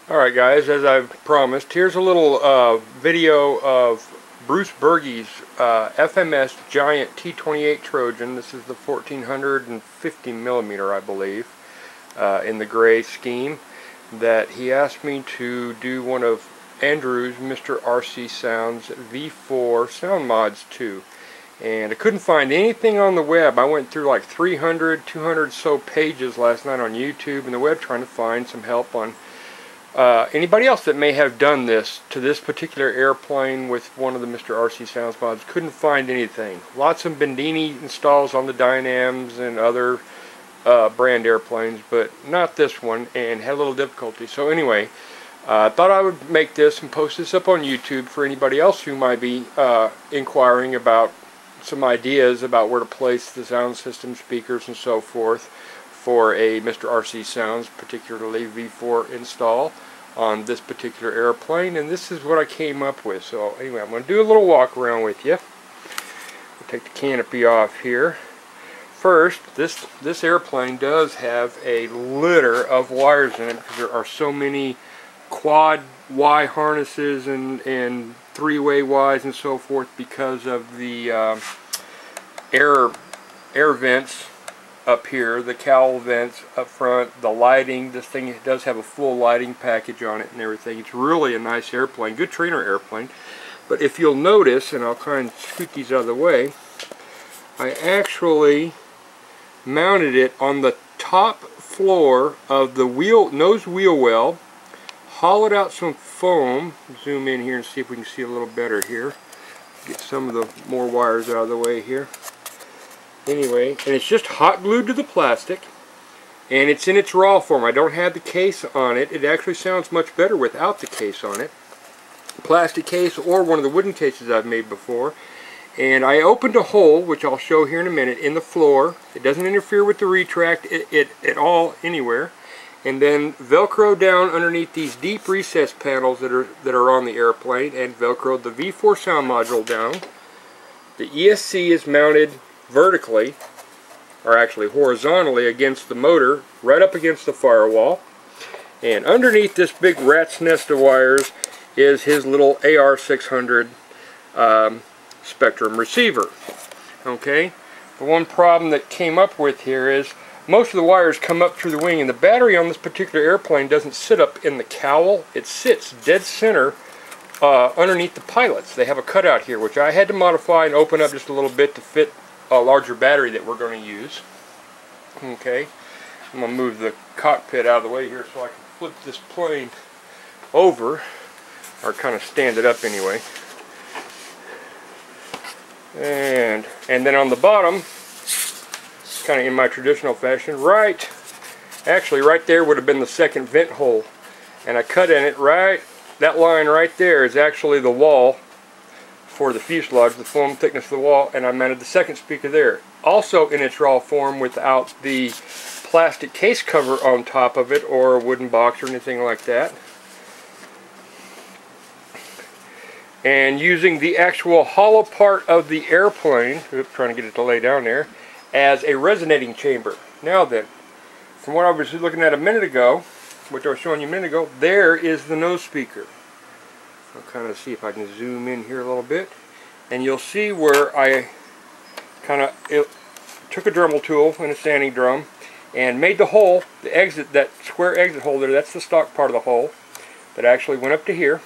Alright guys, as I've promised, here's a little video of Bruce Bergey's FMS Giant T-28 Trojan. This is the 1450 millimeter, I believe, in the gray scheme, that he asked me to do one of Andrew's Mr. RC Sound's V4 sound mods to. And I couldn't find anything on the web. I went through like 300, 200 so pages last night on YouTube and the web trying to find some help on anybody else that may have done this to this particular airplane with one of the Mr. RC Sounds mods. Couldn't find anything. Lots of Bendini installs on the Dynams and other brand airplanes, but not this one, and had a little difficulty. So anyway, I thought I would make this and post this up on YouTube for anybody else who might be inquiring about some ideas about where to place the sound system, speakers, and so forth for a Mr. RC Sounds, particularly V4 install on this particular airplane. And this is what I came up with. So anyway, I'm going to do a little walk around with you. I'll take the canopy off here. First, this airplane does have a litter of wires in it because there are so many quad Y harnesses and three-way Ys and so forth because of the air vents up here, the cowl vents up front, the lighting. This thing does have a full lighting package on it and everything. It's really a nice airplane, good trainer airplane. But if you'll notice, and I'll kind of scoot these out of the way, I actually mounted it on the top floor of the nose wheel well, hollowed out some foam. Zoom in here and see if we can see a little better here. Get some of the more wires out of the way here. Anyway, and it's just hot glued to the plastic, and it's in its raw form. I don't have the case on it. It actually sounds much better without the case on it. Plastic case or one of the wooden cases I've made before. And I opened a hole, which I'll show here in a minute, in the floor. It doesn't interfere with the retract at all anywhere. And then Velcro down underneath these deep recess panels that are on the airplane, and Velcroed the V4 sound module down. The ESC is mounted vertically, or actually horizontally, against the motor, right up against the firewall. And underneath this big rat's nest of wires is his little AR600 Spectrum receiver. Okay, the one problem that came up with here is most of the wires come up through the wing, and the battery on this particular airplane doesn't sit up in the cowl. It sits dead center underneath the pilots. They have a cutout here, which I had to modify and open up just a little bit to fit a larger battery that we're going to use. Okay, I'm going to move the cockpit out of the way here so I can flip this plane over, or kind of stand it up anyway. And then on the bottom, kind of in my traditional fashion, actually right there would have been the second vent hole, and I cut in it right. That line right there is actually the wall for the fuselage, the foam thickness of the wall, and I mounted the second speaker there. Also in its raw form without the plastic case cover on top of it or a wooden box or anything like that. And using the actual hollow part of the airplane, trying to get it to lay down there, as a resonating chamber. Now then, from what I was looking at a minute ago, which I was showing you a minute ago, there is the nose speaker. I'll kind of see if I can zoom in here a little bit, and you'll see where I kind of took a Dremel tool and a sanding drum and made the hole, the exit, that square exit hole there. That's the stock part of the hole that actually went up to here,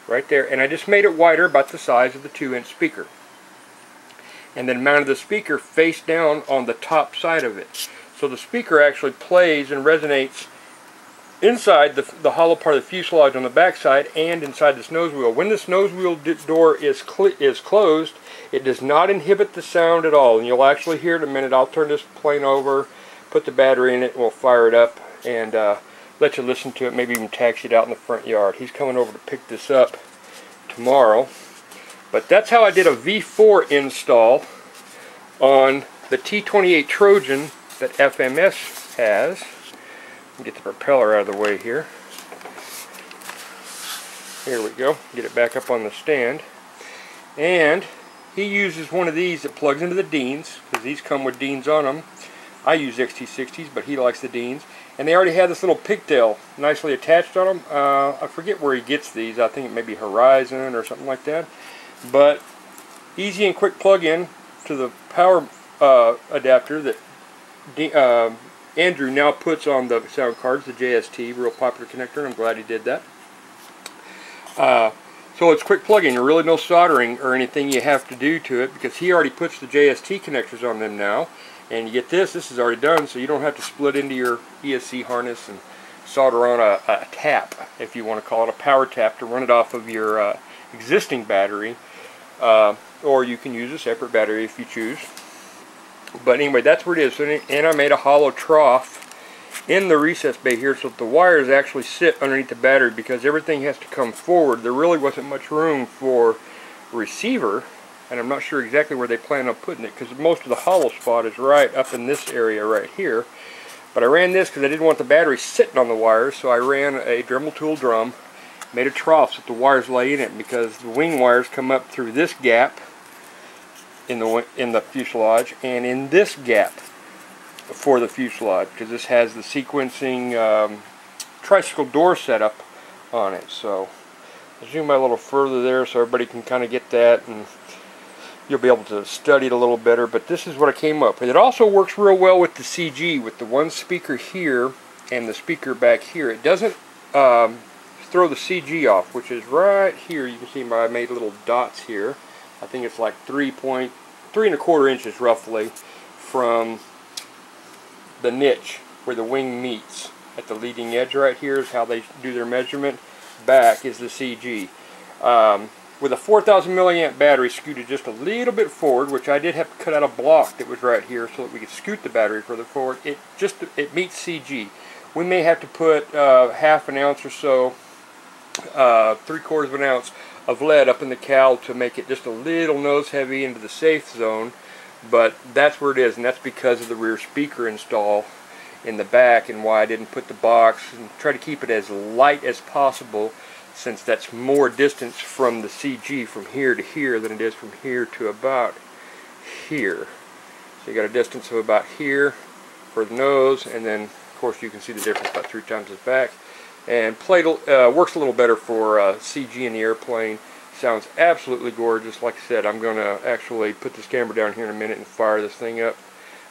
right there, and I just made it wider, about the size of the 2-inch speaker, and then mounted the speaker face down on the top side of it. So the speaker actually plays and resonates inside the hollow part of the fuselage on the back side and inside this nose wheel. When this nose wheel door is closed, it does not inhibit the sound at all, and you'll actually hear it in a minute. I'll turn this plane over, put the battery in it, and we'll fire it up and let you listen to it, maybe even taxi it out in the front yard. He's coming over to pick this up tomorrow. But that's how I did a V4 install on the T-28 Trojan that FMS has. Get the propeller out of the way here. Here we go. Get it back up on the stand. And he uses one of these that plugs into the Deans, because these come with Deans on them. I use XT60s, but he likes the Deans. and they already had this little pigtail nicely attached on them. I forget where he gets these. I think it may be Horizon or something like that. But easy and quick plug-in to the power adapter that Andrew now puts on the sound cards, the JST, real popular connector, and I'm glad he did that. So it's quick plug-in. There really no soldering or anything you have to do to it, because he already puts the JST connectors on them now. And you get this is already done, so you don't have to split into your ESC harness and solder on a tap, if you want to call it a power tap, to run it off of your existing battery. Or you can use a separate battery if you choose. But anyway, that's where it is. And I made a hollow trough in the recess bay here, so that the wires actually sit underneath the battery, because everything has to come forward. There really wasn't much room for receiver, and I'm not sure exactly where they plan on putting it, because most of the hollow spot is right up in this area right here. But I ran this because I didn't want the battery sitting on the wires, so I ran a Dremel tool drum, made a trough so that the wires lay in it, because the wing wires come up through this gap in the fuselage, and in this gap for the fuselage, because this has the sequencing tricycle door setup on it. So I'll zoom out a little further there so everybody can kind of get that, and you'll be able to study it a little better. But this is what I came up with. It also works real well with the CG, with the one speaker here and the speaker back here. It doesn't throw the CG off, which is right here. You can see I made little dots here. I think it's like 3.25 inches roughly from the niche where the wing meets. At the leading edge right here is how they do their measurement. Back is the CG. With a 4,000 milliamp battery scooted just a little bit forward, which I did have to cut out a block that was right here so that we could scoot the battery further forward, it meets CG. We may have to put half an ounce or so, 3/4 of an ounce of lead up in the cowl to make it just a little nose heavy into the safe zone, but that's where it is, and that's because of the rear speaker install in the back, and why I didn't put the box and try to keep it as light as possible, since that's more distance from the CG from here to here than it is from here to about here. So you got a distance of about here for the nose, and then of course you can see the difference about 3 times as back. And plate works a little better for CG in the airplane. Sounds absolutely gorgeous. Like I said, I'm going to actually put this camera down here in a minute and fire this thing up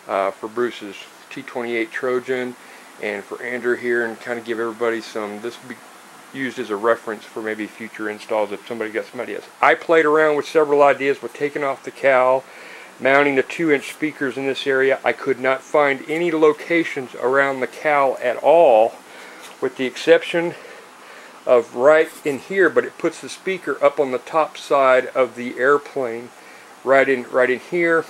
for Bruce's T-28 Trojan, and for Andrew here, and kind of give everybody some, this will be used as a reference for maybe future installs if somebody got some ideas. I played around with several ideas with taking off the cowl, mounting the 2-inch speakers in this area. I could not find any locations around the cowl at all, with the exception of right in here, but it puts the speaker up on the top side of the airplane, right in here,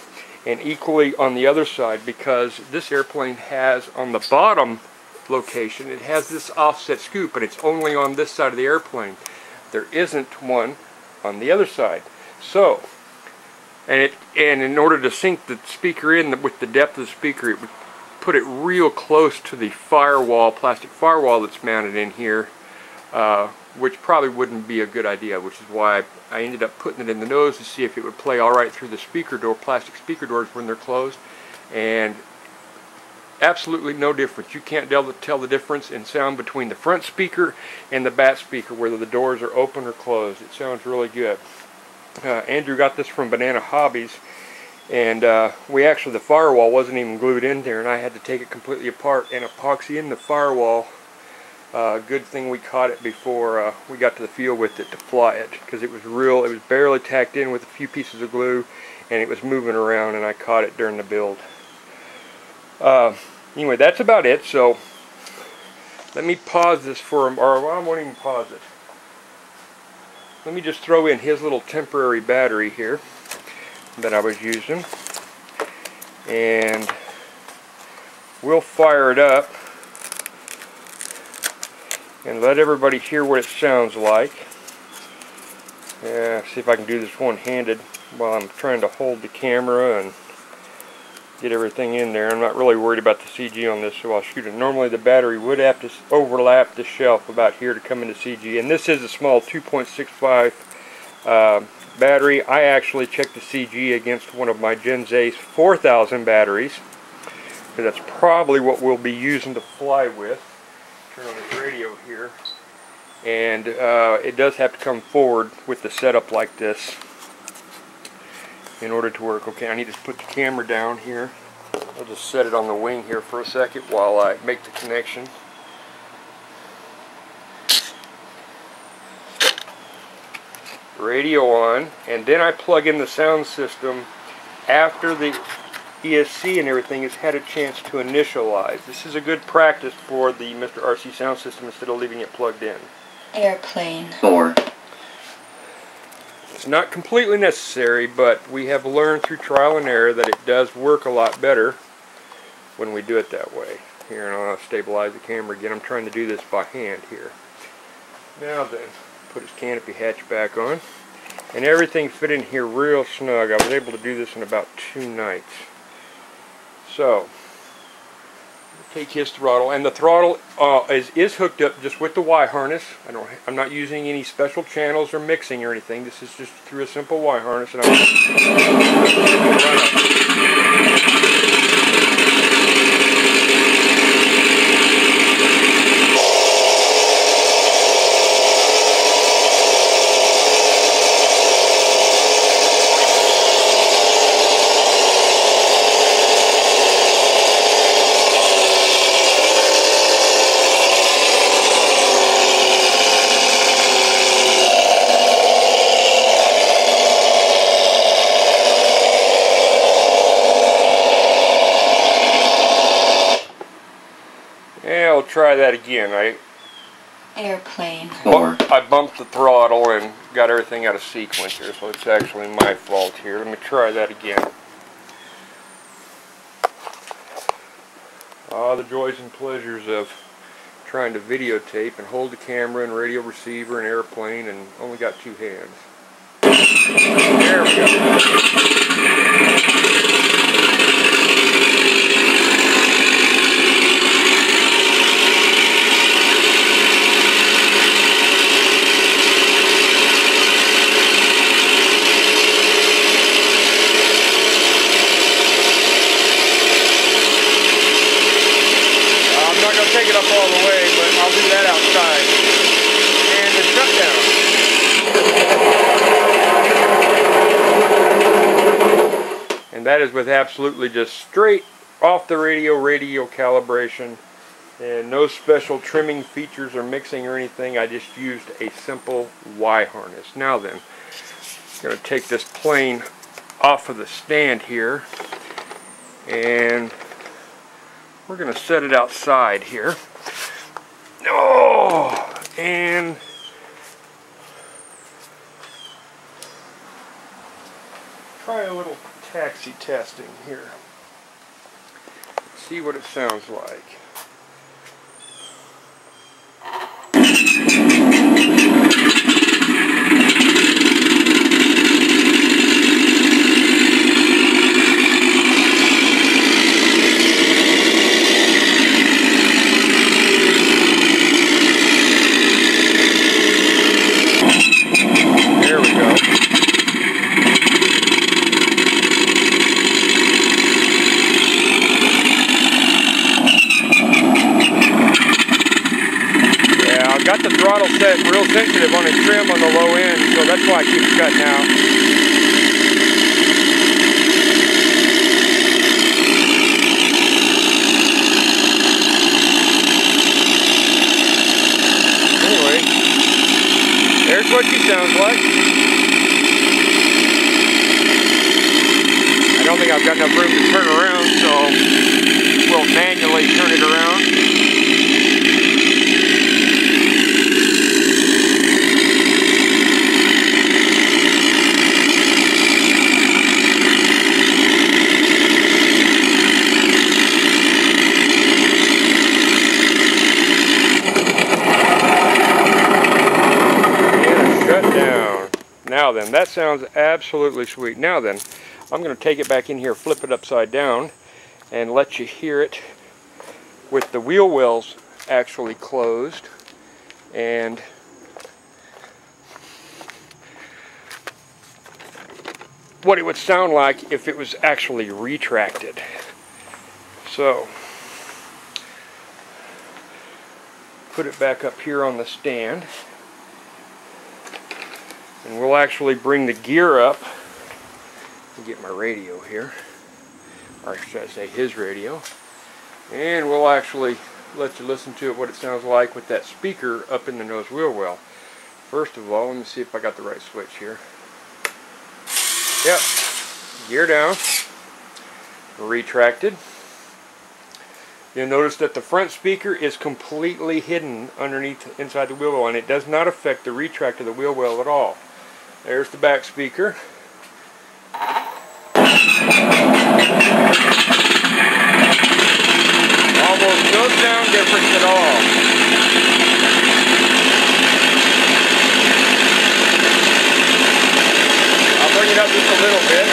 and equally on the other side, because this airplane has on the bottom location, it has this offset scoop, but it's only on this side of the airplane. There isn't one on the other side. So, and in order to sink the speaker in with the depth of the speaker, it would put it real close to the firewall, plastic firewall that's mounted in here, which probably wouldn't be a good idea, which is why I ended up putting it in the nose to see if it would play all right through the speaker door, plastic speaker doors when they're closed, and absolutely no difference. You can't tell the difference in sound between the front speaker and the back speaker, whether the doors are open or closed. It sounds really good. Andrew got this from Banana Hobbies, and the firewall wasn't even glued in there, and I had to take it completely apart and epoxy in the firewall. Good thing we caught it before we got to the field with it to fly it, because it was barely tacked in with a few pieces of glue, and it was moving around, and I caught it during the build. Anyway, that's about it. So let me pause this for him, or I won't even pause it. Let me just throw in his little temporary battery here that I was using, and we'll fire it up and let everybody hear what it sounds like. See if I can do this one-handed while I'm trying to hold the camera and get everything in there. I'm not really worried about the CG on this, so I'll shoot it. Normally the battery would have to overlap the shelf about here to come into CG, and this is a small 2.65 battery. I actually checked the CG against one of my Gen Ace 4000 batteries, because that's probably what we'll be using to fly with. Turn on this radio here, and it does have to come forward with the setup like this in order to work. Okay, I need to put the camera down here. I'll just set it on the wing here for a second while I make the connection. Radio on, and then I plug in the sound system after the ESC and everything has had a chance to initialize. This is a good practice for the Mr. RC sound system instead of leaving it plugged in. Airplane 4. It's not completely necessary, but we have learned through trial and error that it does work a lot better when we do it that way. Here, and I'll stabilize the camera again. I'm trying to do this by hand here. Now then, put his canopy hatch back on, and everything fit in here real snug. I was able to do this in about 2 nights. So, take his throttle, and the throttle is hooked up just with the Y harness. I'm not using any special channels or mixing or anything. This is just through a simple Y harness, and I'll try that again. Airplane 4. I bumped the throttle and got everything out of sequence here, so it's actually my fault here. Let me try that again. The joys and pleasures of trying to videotape and hold the camera and radio receiver and airplane and only got 2 hands. There we go. Take it up all the way, but I'll do that outside. And the shutdown. And that is with absolutely just straight off the radio calibration, and no special trimming features or mixing or anything. I just used a simple Y harness. Now then, I'm going to take this plane off of the stand here, and we're going to set it outside here. Oh, and try a little taxi testing here. See what it sounds like. Got the throttle set real sensitive on his trim on the low end, so that's why it keeps cutting out. Anyway, there's what she sounds like. I don't think I've got enough room to turn around, so we'll manually turn it around. Now then, that sounds absolutely sweet. Now then, I'm going to take it back in here, flip it upside down, and let you hear it with the wheel wells actually closed, and what it would sound like if it was actually retracted. So, put it back up here on the stand, and we'll actually bring the gear up and get my radio here, or should I say his radio, and we'll actually let you listen to it, what it sounds like with that speaker up in the nose wheel well. First of all, let me see if I got the right switch here. Yep, gear down, retracted. You'll notice that the front speaker is completely hidden underneath inside the wheel well, and it does not affect the retract of the wheel well at all. There's the back speaker. Almost no sound difference at all. I'll bring it up just a little bit.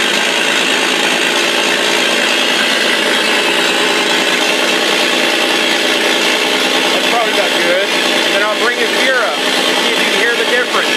That's probably not good. And then I'll bring his gear up. See if you can hear the difference.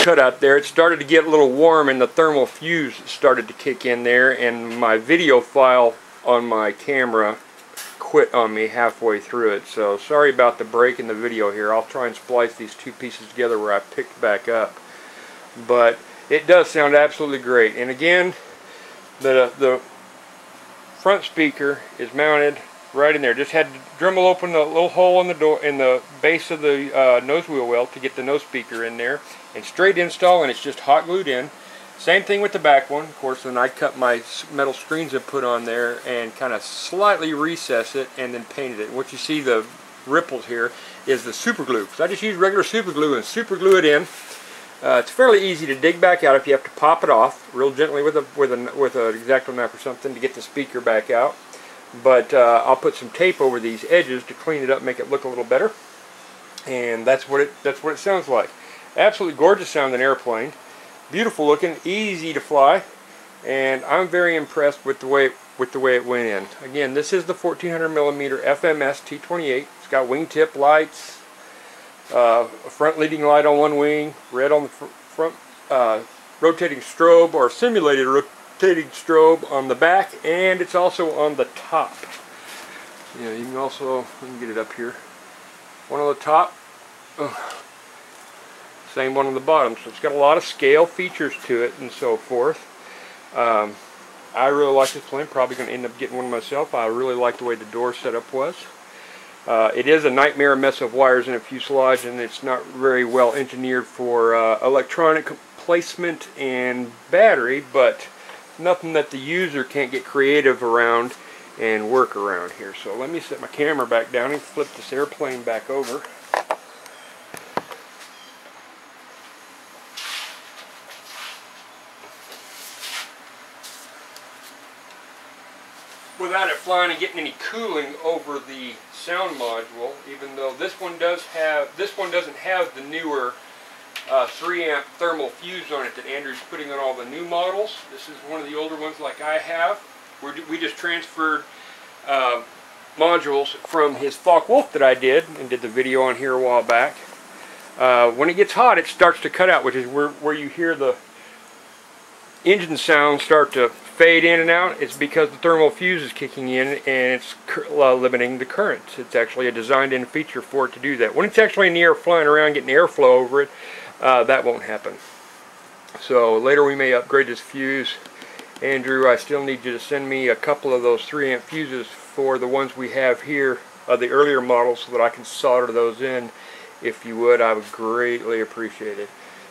Cut out there. It started to get a little warm and the thermal fuse started to kick in there, and my video file on my camera quit on me halfway through it, so sorry about the break in the video here. I'll try and splice these two pieces together where I picked back up, but it does sound absolutely great. And again, the front speaker is mounted right in there. Just had to Dremel open the little hole in the door in the base of the nose wheel well to get the nose speaker in there, and straight install, and it's just hot glued in. Same thing with the back one. Of course, then I cut my metal screens and put on there and kind of slightly recess it and then painted it. What you see the ripples here is the super glue. So I just use regular super glue and super glue it in. It's fairly easy to dig back out if you have to pop it off real gently with an X-Acto knife or something to get the speaker back out. But I'll put some tape over these edges to clean it up, make it look a little better. And that's what it sounds like. Absolutely gorgeous sounding airplane, beautiful looking, easy to fly, and I'm very impressed with the way it went in. Again, this is the 1400mm FMS T-28. It's got wingtip lights, a front leading light on one wing, red on the front, rotating strobe or simulated rotating strobe on the back, and it's also on the top. Yeah, you can also, let me get it up here. One on the top. Same one on the bottom, so it's got a lot of scale features to it and so forth. I really like this plane, probably going to end up getting one myself. I really like the way the door setup was. It is a nightmare mess of wires in a fuselage, and it's not very well engineered for electronic placement and battery, but nothing that the user can't get creative around and work around here. So let me set my camera back down and flip this airplane back over. Without it flying and getting any cooling over the sound module, even though this one doesn't have the newer 3-amp thermal fuse on it that Andrew's putting on all the new models. This is one of the older ones like I have. We just transferred modules from his Focke-Wulf that I did and did the video on here a while back. When it gets hot, it starts to cut out, which is where you hear the engine sound start to fade in and out. It's because the thermal fuse is kicking in and it's limiting the current. It's actually a designed-in feature for it to do that. When it's actually in the air flying around getting airflow over it, that won't happen. So later we may upgrade this fuse. Andrew, I still need you to send me a couple of those 3-amp fuses for the ones we have here, the earlier models, so that I can solder those in. If you would, I would greatly appreciate it.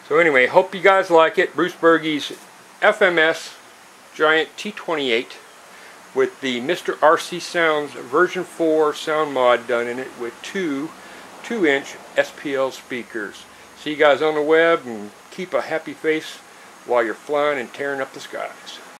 So anyway, hope you guys like it. Bruce Bergey's FMS Giant T-28 with the Mr. RC Sounds version 4 sound mod done in it with two 2-inch SPL speakers. See you guys on the web, and keep a happy face while you're flying and tearing up the skies.